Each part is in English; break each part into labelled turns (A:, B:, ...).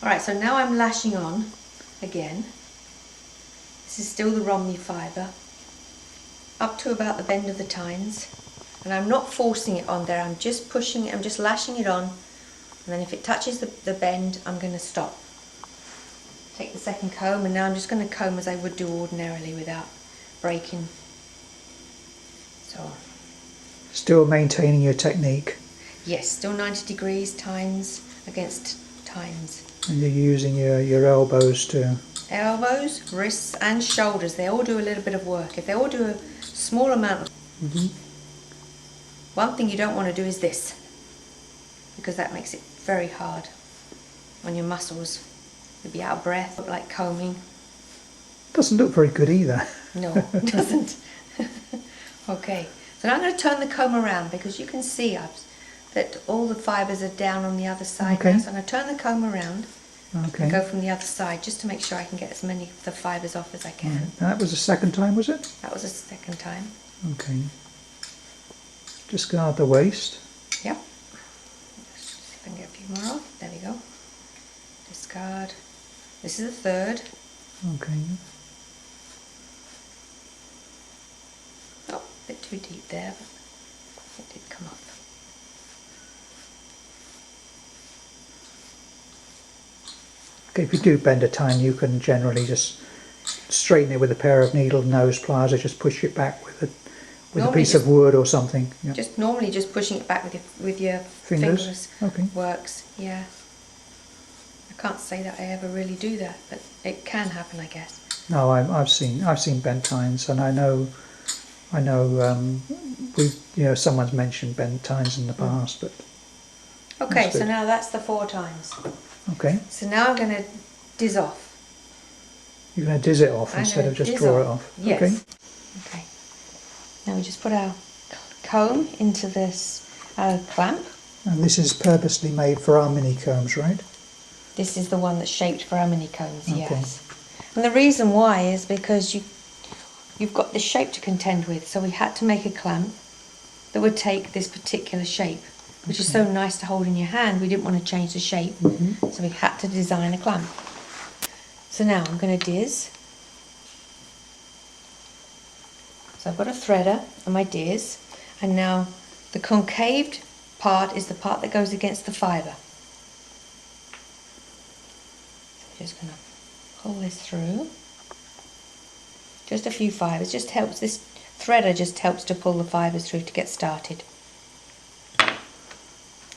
A: Alright, so now I'm lashing on again. This is still the Romney fibre, up to about the bend of the tines. And I'm not forcing it on there, I'm just pushing it, I'm just lashing it on. And then if it touches the bend, I'm going to stop. Take the second comb, and now I'm just going to comb as I would do ordinarily without breaking. So.
B: Still maintaining your technique.
A: Yes, still 90 degrees, tines against tines.
B: And you're using your elbows to...
A: Elbows, wrists and shoulders, they all do a little bit of work. If they all do a small amount of... One thing you don't want to do is this, because that makes it very hard on your muscles. You'll be out of breath, look like combing.
B: Doesn't look very good either.
A: No, it doesn't. Okay, so now I'm going to turn the comb around, because you can see that all the fibres are down on the other side now. So I'm going to turn the comb around and go from the other side, just to make sure I can get as many of the fibres off as I can.
B: Right. That was the second time, was it?
A: That was the second time.
B: Okay. Discard the waste.
A: Yep. Let's see if I can get a few more off. There we go. Discard. This is the third.
B: Okay.
A: Oh, a bit too deep there, but it did come off.
B: Okay, if you do bend a tine, you can generally just straighten it with a pair of needle nose pliers, or just push it back with a piece of wood or something. Yeah.
A: Just normally just pushing it back with your fingers
B: okay.
A: Works. Yeah. I can't say that I ever really do that, but it can happen, I guess.
B: No, I've seen bent tines, and I know someone's mentioned bent tines in the past, but.
A: Okay, so now that's the 4 times.
B: Okay.
A: So now I'm going to diz off.
B: You're going to diz it off instead of just draw it off.
A: Yes.
B: Okay.
A: Okay. Now we just put our comb into this clamp.
B: And this is purposely made for our mini combs, right?
A: This is the one that's shaped for our mini combs, yes. And the reason why is because you've got this shape to contend with, so we had to make a clamp that would take this particular shape, which is so nice to hold in your hand. We didn't want to change the shape, so we had to design a clamp. So now I'm going to diz. So I've got a threader and my diz, and now the concaved part is the part that goes against the fibre. So I'm just going to pull this through. Just a few fibres, just helps, this threader just helps to pull the fibres through to get started.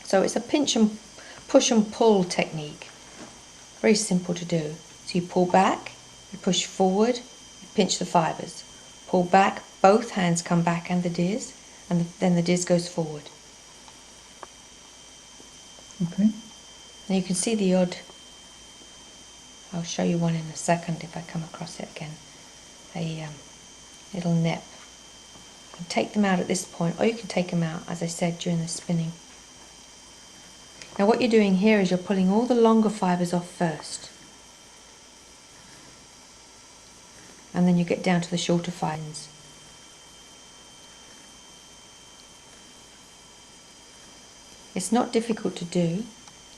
A: So it's a pinch and push and pull technique. Very simple to do. So you pull back, you push forward, you pinch the fibres. Pull back, both hands come back and the diz, and then the diz goes forward.
B: Okay.
A: And you can see the odd, I'll show you one in a second if I come across it again, a little nip. You can take them out at this point, or you can take them out, as I said, during the spinning. Now what you're doing here is you're pulling all the longer fibres off first. And then you get down to the shorter fibres. It's not difficult to do.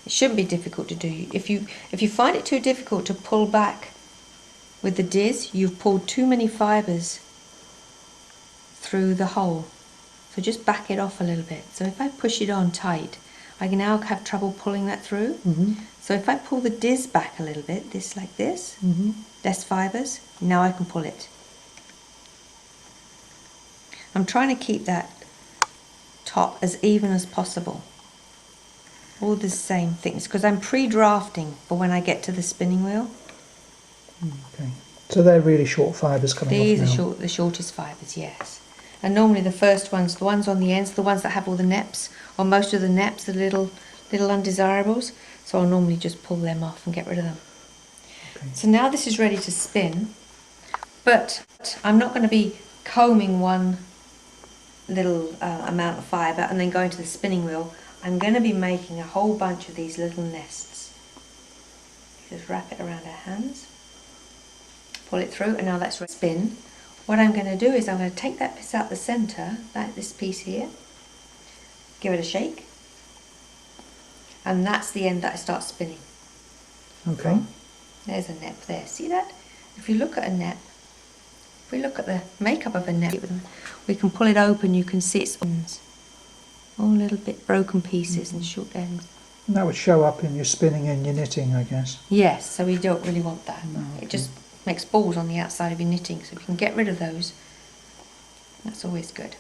A: It shouldn't be difficult to do. If you find it too difficult to pull back with the diz, you've pulled too many fibres through the hole. So just back it off a little bit. So if I push it on tight, I can now have trouble pulling that through. So if I pull the diz back a little bit, this like this, less fibres, now I can pull it. I'm trying to keep that top as even as possible. All the same things, because I'm pre-drafting for when I get to the spinning wheel.
B: Okay. So they're really short fibres coming off now. These
A: are the shortest fibres, yes. And normally the first ones, the ones on the ends, the ones that have all the neps, or most of the neps, the little undesirables. So I'll normally just pull them off and get rid of them. Okay. So now this is ready to spin, but I'm not going to be combing one little amount of fibre and then going to the spinning wheel. I'm going to be making a whole bunch of these little nests. Just wrap it around our hands, pull it through, and now let's spin. What I'm going to do is I'm going to take that piece out the centre, like this piece here, give it a shake, and that's the end that I start spinning.
B: Okay.
A: There's a nep there. See that? If you look at a nep, if we look at the makeup of a nep, we can pull it open. You can see its ends, all little bit broken pieces and short ends.
B: And that would show up in your spinning and your knitting, I guess.
A: Yes, so we don't really want that.
B: No,
A: It just makes balls on the outside of your knitting, so we can get rid of those. That's always good.